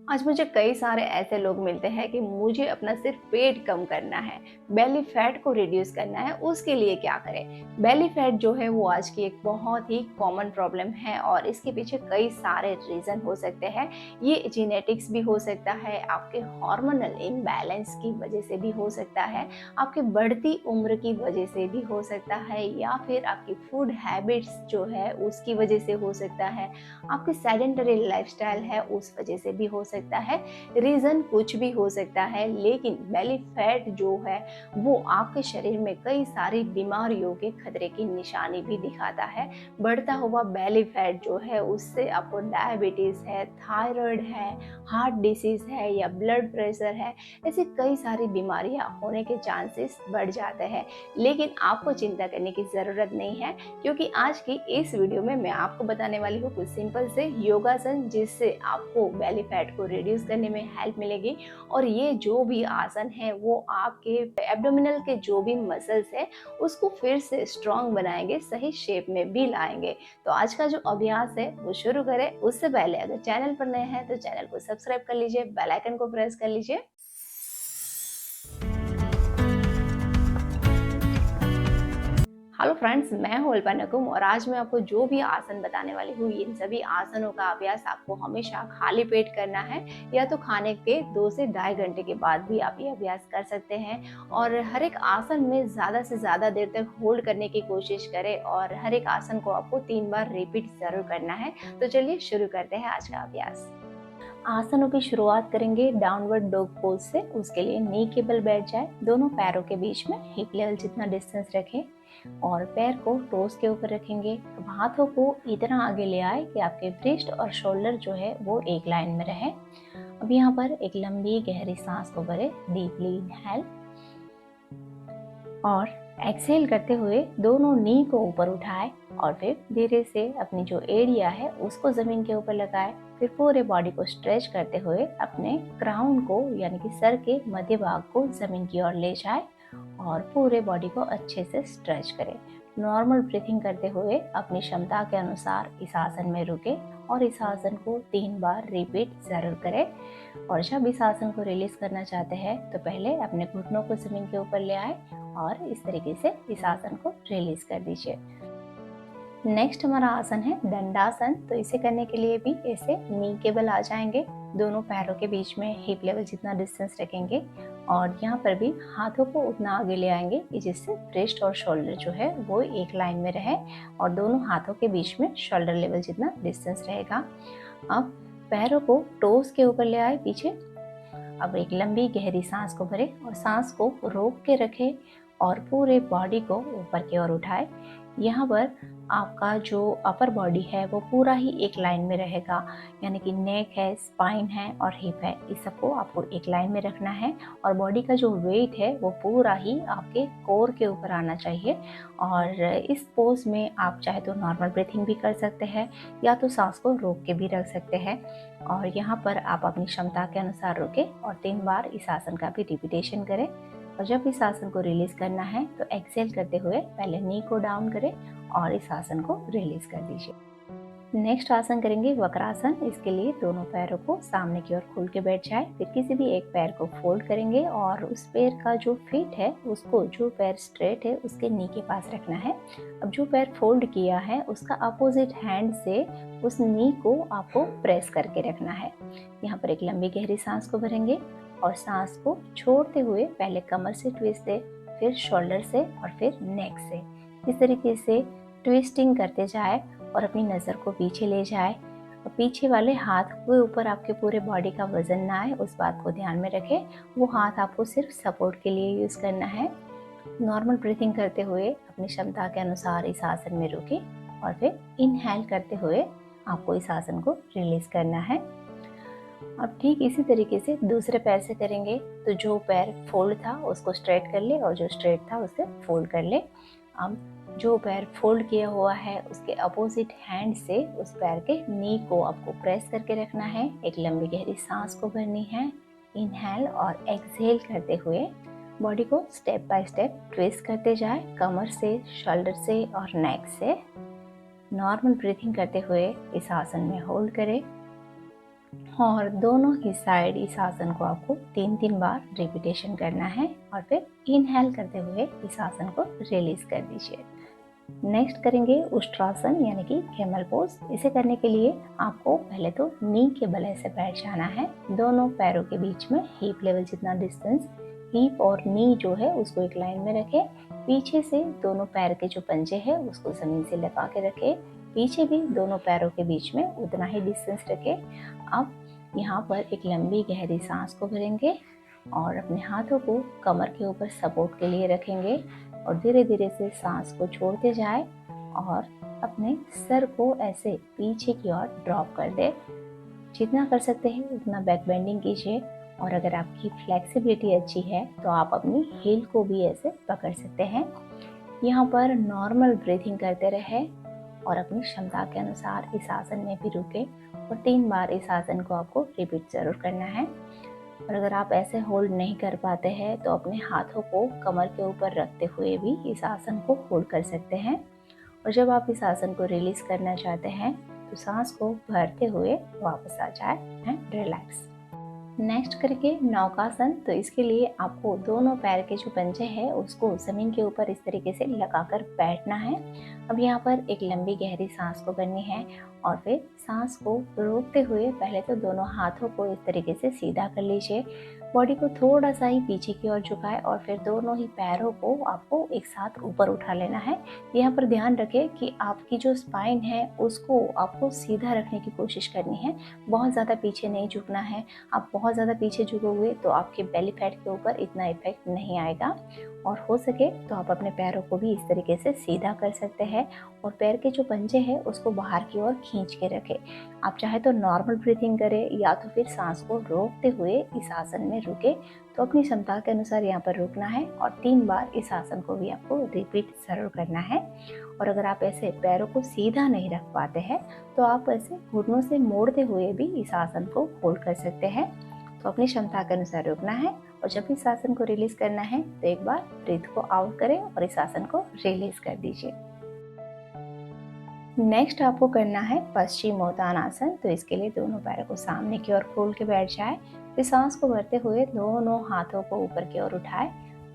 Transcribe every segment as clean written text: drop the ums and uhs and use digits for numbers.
आज मुझे कई सारे ऐसे लोग मिलते हैं कि मुझे अपना सिर्फ पेट कम करना है, बेली फैट को रिड्यूस करना है, उसके लिए क्या करें? बेली फैट जो है वो आज की एक बहुत ही कॉमन प्रॉब्लम है और इसके पीछे कई सारे रीज़न हो सकते हैं। ये जेनेटिक्स भी हो सकता है, आपके हार्मोनल इम्बैलेंस की वजह से भी हो सकता है, आपके बढ़ती उम्र की वजह से भी हो सकता है या फिर आपकी फूड हैबिट्स जो है उसकी वजह से हो सकता है, आपकी सेडेंटरी लाइफस्टाइल है उस वजह से भी हो सकता है। रीज़न कुछ भी हो सकता है, लेकिन बेली फैट जो है वो आपके शरीर में कई सारी बीमारियों के खतरे की निशानी भी दिखाता है। बढ़ता हुआ बेली फैट जो है उससे आपको डायबिटीज़ है, थायराइड है, हार्ट डिसीज़ है या ब्लड प्रेशर है, ऐसी कई सारी बीमारियां होने के चांसेस बढ़ जाते हैं। लेकिन आपको चिंता करने की ज़रूरत नहीं है, क्योंकि आज की इस वीडियो में मैं आपको बताने वाली हूँ कुछ सिंपल से योगासन, जिससे आपको बेली फैट को रिड्यूस करने में हेल्प मिलेगी। और ये जो भी आसन है वो आपके एब्डोमिनल के जो भी मसल्स है उसको फिर से स्ट्रांग बनाएंगे, सही शेप में भी लाएंगे। तो आज का जो अभ्यास है वो शुरू करें। उससे पहले अगर चैनल पर नए हैं तो चैनल को सब्सक्राइब कर लीजिए, बेल आइकन को प्रेस कर लीजिए। हेलो फ्रेंड्स, मैं हूं अल्पा नकुम और आज मैं आपको जो भी आसन बताने वाली हूँ, इन सभी आसनों का अभ्यास आपको हमेशा खाली पेट करना है, या तो खाने के 2 से ढाई घंटे के बाद भी आप ये अभ्यास कर सकते हैं। और हर एक आसन में ज़्यादा से ज़्यादा देर तक होल्ड करने की कोशिश करें और हर एक आसन को आपको 3 बार रिपीट ज़रूर करना है। तो चलिए शुरू करते हैं आज का अभ्यास। आसनों की शुरुआत करेंगे डाउनवर्ड डॉग पोज से। उसके लिए नी के बल बैठ जाए, दोनों पैरों के बीच में हिप लेवल जितना डिस्टेंस रखें और पैर को टोस के ऊपर रखेंगे। अब हाथों को इतना आगे ले आए कि आपके ब्रेस्ट और शोल्डर जो है वो एक लाइन में रहे। अब यहाँ पर एक लंबी गहरी सांस को भरे, डीपली इनहेल और एक्सहेल करते हुए दोनों नी को ऊपर उठाए और फिर धीरे से अपनी जो एरिया है उसको जमीन के ऊपर लगाए। फिर पूरे बॉडी को स्ट्रेच करते हुए अपने क्राउन को यानी कि सर के मध्य भाग को जमीन की ओर ले जाए और पूरे बॉडी को अच्छे से स्ट्रेच करें। नॉर्मल ब्रीथिंग करते हुए अपनी क्षमता के अनुसार इस आसन में रुके और इस आसन को 3 बार रिपीट जरूर करें। और जब इस आसन को रिलीज करना चाहते हैं तो पहले अपने घुटनों को जमीन के ऊपर ले आए और इस तरीके से इस आसन को रिलीज कर दीजिए। नेक्स्ट हमारा आसन है दंडासन। तो इसे करने के लिए भी ऐसे नी के बल आ जाएंगे, दोनों पैरों के बीच में हिप लेवल जितना डिस्टेंस रखेंगे और यहाँ पर भी हाथों को उतना आगे ले आएंगे कि जिससे ब्रेस्ट और शोल्डर जो है वो एक लाइन में रहे और दोनों हाथों के बीच में शोल्डर लेवल जितना डिस्टेंस रहेगा। अब पैरों को टोस के ऊपर ले आए पीछे। अब एक लंबी गहरी सांस को भरे और सांस को रोक के रखें और पूरे बॉडी को ऊपर की ओर उठाए। यहाँ पर आपका जो अपर बॉडी है वो पूरा ही एक लाइन में रहेगा, यानी कि नेक है, स्पाइन है और हिप है, इस सबको आपको एक लाइन में रखना है और बॉडी का जो वेट है वो पूरा ही आपके कोर के ऊपर आना चाहिए। और इस पोज में आप चाहे तो नॉर्मल ब्रीथिंग भी कर सकते हैं या तो सांस को रोक के भी रख सकते हैं। और यहाँ पर आप अपनी क्षमता के अनुसार रुके और 3 बार इस आसन का भी रिपीटेशन करें। और जब इस आसन को रिलीज करना है तो एक्सेल करते हुए पहले नी को डाउन करें और इस आसन को रिलीज कर दीजिए। नेक्स्ट आसन करेंगे वक्रासन। इसके लिए दोनों पैरों को सामने की ओर खोल के बैठ जाए, फिर किसी भी एक पैर को फोल्ड करेंगे और उस पैर का जो फिट है उसको, जो पैर स्ट्रेट है उसके नी के पास रखना है। अब जो पैर फोल्ड किया है उसका अपोजिट हैंड से उस नी को आपको प्रेस करके रखना है। यहाँ पर एक लंबी गहरी सांस को भरेंगे और सांस को छोड़ते हुए पहले कमर से ट्विस्ट दे, फिर शोल्डर से और फिर नेक से। इस तरीके से ट्विस्टिंग करते जाए और अपनी नज़र को पीछे ले जाए और पीछे वाले हाथ के ऊपर आपके पूरे बॉडी का वजन ना आए, उस बात को ध्यान में रखें। वो हाथ आपको सिर्फ सपोर्ट के लिए यूज़ करना है। नॉर्मल ब्रीथिंग करते हुए अपनी क्षमता के अनुसार इस आसन में रुके और फिर इनहेल करते हुए आपको इस आसन को रिलीज करना है। अब ठीक इसी तरीके से दूसरे पैर से करेंगे। तो जो पैर फोल्ड था उसको स्ट्रेट कर ले और जो स्ट्रेट था उसे फोल्ड कर ले। अब जो पैर फोल्ड किया हुआ है उसके अपोजिट हैंड से उस पैर के नी को आपको प्रेस करके रखना है। एक लंबी गहरी सांस को भरनी है, इनहेल और एक्सहेल करते हुए बॉडी को स्टेप बाय स्टेप ट्विस्ट करते जाए, कमर से, शोल्डर से और नेक से। नॉर्मल ब्रीथिंग करते हुए इस आसन में होल्ड करें और दोनों ही साइड इस आसन को आपको 3-3 बार रिपीटेशन करना है और फिर इनहेल करते हुए इस आसन को रिलीज कर दीजिए। नेक्स्ट करेंगे उष्ट्रासन यानी कि कैमल पोज। इसे करने के लिए आपको पहले तो नी के बल ऐसे बैठ जाना है, दोनों पैरों के बीच में हिप लेवल जितना डिस्टेंस, हिप और नी जो है उसको एक लाइन में रखें। पीछे से दोनों पैर के जो पंजे हैं उसको जमीन से लगा के रखें, पीछे भी दोनों पैरों के बीच में उतना ही डिस्टेंस रखें। अब यहाँ पर एक लंबी गहरी सांस को भरेंगे और अपने हाथों को कमर के ऊपर सपोर्ट के लिए रखेंगे और धीरे धीरे से सांस को छोड़ते जाए और अपने सर को ऐसे पीछे की ओर ड्रॉप कर दे। जितना कर सकते हैं उतना बैक बेंडिंग कीजिए और अगर आपकी फ्लेक्सिबिलिटी अच्छी है तो आप अपनी हील को भी ऐसे पकड़ सकते हैं। यहाँ पर नॉर्मल ब्रीथिंग करते रहे और अपनी क्षमता के अनुसार इस आसन में भी रुके और 3 बार इस आसन को आपको रिपीट जरूर करना है। और अगर आप ऐसे होल्ड नहीं कर पाते हैं तो अपने हाथों को कमर के ऊपर रखते हुए भी इस आसन को होल्ड कर सकते हैं। और जब आप इस आसन को रिलीज करना चाहते हैं तो सांस को भरते हुए वापस आ जाए एंड रिलैक्स। नेक्स्ट करके नौकासन। तो इसके लिए आपको दोनों पैर के जो पंजे हैं उसको जमीन के ऊपर इस तरीके से लगाकर बैठना है। अब यहाँ पर एक लंबी गहरी सांस को करनी है और फिर सांस को रोकते हुए पहले तो दोनों हाथों को इस तरीके से सीधा कर लीजिए, बॉडी को थोड़ा सा ही पीछे की ओर झुकाए और फिर दोनों ही पैरों को आपको एक साथ ऊपर उठा लेना है। यहाँ पर ध्यान रखें कि आपकी जो स्पाइन है उसको आपको सीधा रखने की कोशिश करनी है, बहुत ज़्यादा पीछे नहीं झुकना है। आप बहुत ज़्यादा पीछे झुकोगे तो आपके बेली फैट के ऊपर इतना इफेक्ट नहीं आएगा। और हो सके तो आप अपने पैरों को भी इस तरीके से सीधा कर सकते हैं और पैर के जो पंजे हैं उसको बाहर की ओर खींच के रखें। आप चाहे तो नॉर्मल ब्रीथिंग करें या तो फिर सांस को रोकते हुए इस आसन में रुके। तो अपनी क्षमता के अनुसार यहाँ पर रुकना है और 3 बार इस आसन को भी आपको रिपीट जरूर करना है। और अगर आप ऐसे पैरों को सीधा नहीं रख पाते हैं तो आप ऐसे घुटनों से मोड़ते हुए भी इस आसन को होल्ड कर सकते हैं। तो अपनी क्षमता के अनुसार रुकना है और जब इस आसन को रिलीज करना है तो एक बार ब्रीथ को आउट करें और इस आसन को रिलीज कर दीजिए। नेक्स्ट आपको करना है पश्चिमोत्तानासन। तो इसके लिए दोनों पैरों को सामने की ओर खोल के बैठ जाए, फिर सांस को भरते हुए दोनों हाथों को ऊपर की ओर उठाए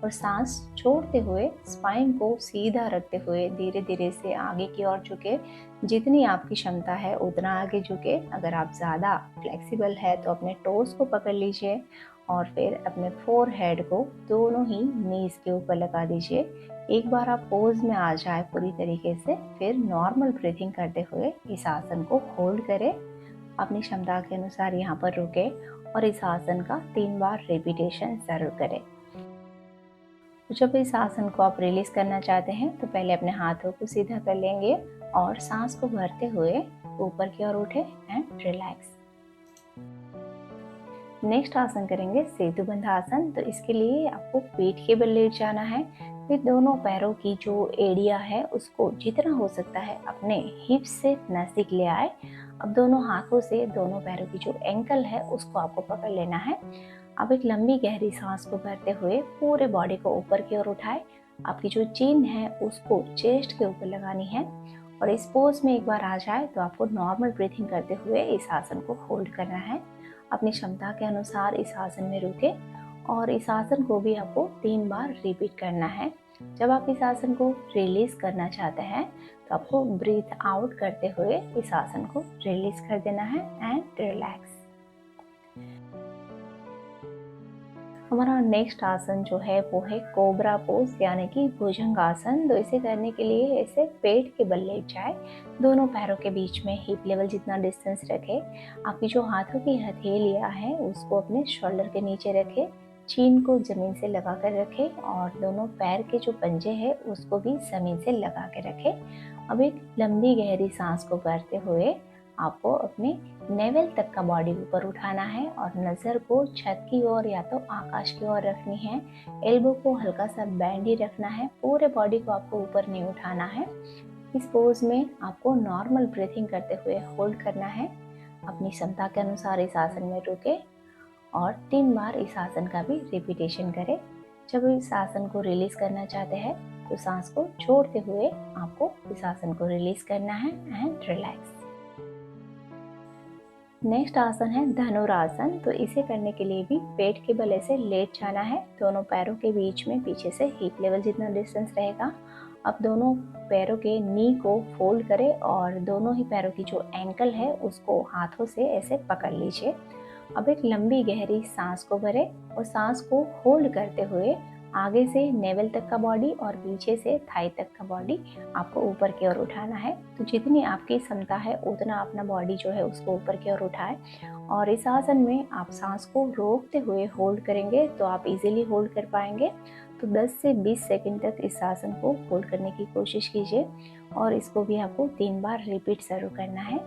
और सांस छोड़ते हुए स्पाइन को सीधा रखते हुए धीरे धीरे से आगे की ओर झुके। जितनी आपकी क्षमता है उतना आगे झुके। अगर आप ज़्यादा फ्लेक्सिबल है तो अपने टोस को पकड़ लीजिए और फिर अपने फोरहेड को दोनों ही नीज के ऊपर लगा दीजिए। एक बार आप पोज में आ जाए पूरी तरीके से फिर नॉर्मल ब्रीथिंग करते हुए इस आसन को होल्ड करें। अपनी क्षमता के अनुसार यहाँ पर रुके और इस आसन का 3 बार रिपीटेशन जरूर करें। जब इस आसन को आप रिलीज करना चाहते हैं तो पहले अपने हाथों को सीधा कर लेंगे और सांस को भरते हुए ऊपर की ओर उठे एंड रिलैक्स। नेक्स्ट आसन करेंगे सेतुबंध आसन। तो इसके लिए आपको पीठ के बल लेट जाना है, फिर दोनों पैरों की जो एड़िया है उसको जितना हो सकता है अपने हिप्स से नजदीक ले आए। अब दोनों हाथों से दोनों पैरों की जो एंकल है उसको आपको पकड़ लेना है। अब एक लंबी गहरी सांस को भरते हुए पूरे बॉडी को ऊपर की ओर उठाए, आपकी जो चिन है उसको चेस्ट के ऊपर लगानी है और इस पोज में एक बार आ जाए तो आपको नॉर्मल ब्रीथिंग करते हुए इस आसन को होल्ड करना है। अपनी क्षमता के अनुसार इस आसन में रुके और इस आसन को भी आपको 3 बार रिपीट करना है। जब आप इस आसन को रिलीज करना चाहते हैं तो आपको ब्रीथ आउट करते हुए इस आसन को रिलीज कर देना है एंड रिलैक्स। हमारा नेक्स्ट आसन जो है वो है कोबरा पोज यानी कि भुजंगासन। तो इसे करने के लिए ऐसे पेट के बल लेट जाए, दोनों पैरों के बीच में हिप लेवल जितना डिस्टेंस रखे, आपकी जो हाथों की हथेलियां हैं उसको अपने शोल्डर के नीचे रखे, चीन को जमीन से लगा कर रखे और दोनों पैर के जो पंजे हैं उसको भी जमीन से लगा के रखे। अब एक लंबी गहरी सांस को भरते हुए आपको अपने नेवल तक का बॉडी ऊपर उठाना है और नज़र को छत की ओर या तो आकाश की ओर रखनी है। एल्बो को हल्का सा बैंड ही रखना है, पूरे बॉडी को आपको ऊपर नहीं उठाना है। इस पोज में आपको नॉर्मल ब्रीथिंग करते हुए होल्ड करना है। अपनी क्षमता के अनुसार इस आसन में रुके और 3 बार इस आसन का भी रिपीटेशन करें। जब इस आसन को रिलीज करना चाहते हैं तो सांस को छोड़ते हुए आपको इस आसन को रिलीज करना है एंड रिलैक्स। नेक्स्ट आसन है धनुरासन। तो इसे करने के लिए भी पेट के बल ऐसे लेट जाना है। दोनों पैरों के बीच में पीछे से हिप लेवल जितना डिस्टेंस रहेगा। अब दोनों पैरों के नी को फोल्ड करें और दोनों ही पैरों की जो एंकल है उसको हाथों से ऐसे पकड़ लीजिए। अब एक लंबी गहरी सांस को भरें और सांस को होल्ड करते हुए आगे से नेवल तक का बॉडी और पीछे से थाई तक का बॉडी आपको ऊपर की ओर उठाना है। तो जितनी आपकी क्षमता है उतना अपना बॉडी जो है उसको ऊपर की ओर उठाएं। और इस आसन में आप सांस को रोकते हुए होल्ड करेंगे तो आप इजीली होल्ड कर पाएंगे। तो 10 से 20 सेकंड तक इस आसन को होल्ड करने की कोशिश कीजिए और इसको भी आपको 3 बार रिपीट जरूर करना है।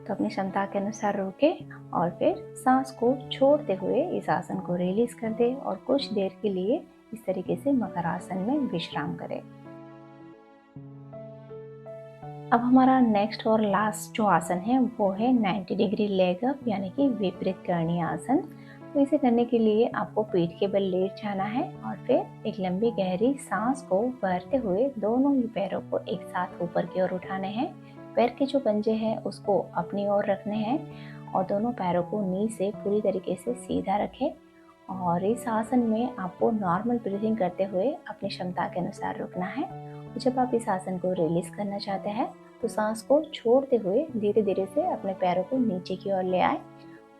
तो अपनी क्षमता के अनुसार रोके और फिर सांस को छोड़ते हुए इस आसन को रिलीज कर दे और कुछ देर के लिए इस तरीके से मकर आसन में विश्राम करें। अब हमारा नेक्स्ट और लास्ट जो आसन है वो है 90 डिग्री लेग अप यानी कि विपरीत करणीय आसन। तो इसे करने के लिए आपको पीठ के बल लेट जाना है और फिर एक लंबी गहरी सांस को भरते हुए दोनों ही पैरों को एक साथ ऊपर की ओर उठाने हैं। पैर के जो पंजे हैं उसको अपनी ओर रखने हैं और दोनों पैरों को नी से पूरी तरीके से सीधा रखें। और इस आसन में आपको नॉर्मल ब्रीथिंग करते हुए अपनी क्षमता के अनुसार रुकना है। जब आप इस आसन को रिलीज करना चाहते हैं तो सांस को छोड़ते हुए धीरे धीरे से अपने पैरों को नीचे की ओर ले आए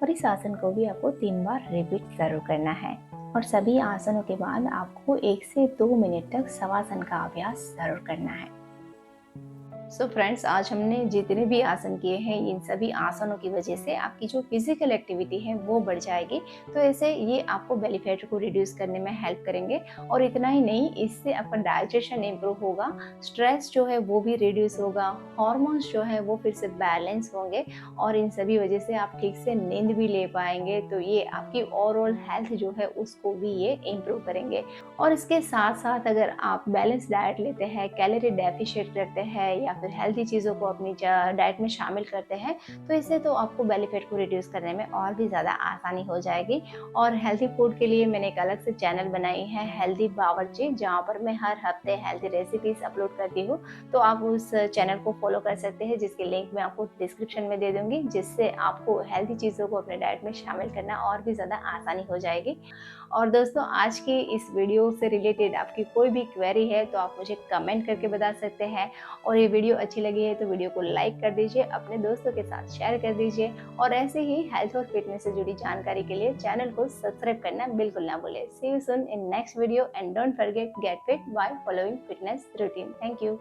और इस आसन को भी आपको 3 बार रिपीट जरूर करना है। और सभी आसनों के बाद आपको 1 से 2 मिनट तक शवासन का अभ्यास जरूर करना है। सो फ्रेंड्स, आज हमने जितने भी आसन किए हैं इन सभी आसनों की वजह से आपकी जो फिजिकल एक्टिविटी है वो बढ़ जाएगी। तो ऐसे ये आपको बेली फैट को रिड्यूस करने में हेल्प करेंगे। और इतना ही नहीं, इससे आपका डाइजेशन इम्प्रूव होगा, स्ट्रेस जो है वो भी रिड्यूस होगा, हार्मोन्स जो है वो फिर से बैलेंस होंगे और इन सभी वजह से आप ठीक से नींद भी ले पाएंगे। तो ये आपकी ओवरऑल हेल्थ जो है उसको भी ये इम्प्रूव करेंगे। और इसके साथ साथ अगर आप बैलेंस डाइट लेते हैं, कैलोरी डेफिशिएट करते हैं या फिर हेल्दी चीज़ों को अपनी डाइट में शामिल करते हैं तो इससे तो आपको बेली फैट को रिड्यूस करने में और भी ज़्यादा आसानी हो जाएगी। और हेल्दी फूड के लिए मैंने एक अलग से चैनल बनाई है हेल्दी बावर्ची, जहाँ पर मैं हर हफ्ते हेल्दी रेसिपीज अपलोड करती हूँ। तो आप उस चैनल को फॉलो कर सकते हैं जिसकी लिंक मैं आपको डिस्क्रिप्शन में दे दूंगी, जिससे आपको हेल्दी चीज़ों को अपने डाइट में शामिल करना और भी ज़्यादा आसानी हो जाएगी। और दोस्तों, आज की इस वीडियो से रिलेटेड आपकी कोई भी क्वेरी है तो आप मुझे कमेंट करके बता सकते हैं। और ये वीडियो अच्छी लगी है तो वीडियो को लाइक कर दीजिए, अपने दोस्तों के साथ शेयर कर दीजिए और ऐसे ही हेल्थ और फिटनेस से जुड़ी जानकारी के लिए चैनल को सब्सक्राइब करना बिल्कुल ना भूलें। See you soon in next video and don't forget get fit by following fitness routine. Thank you.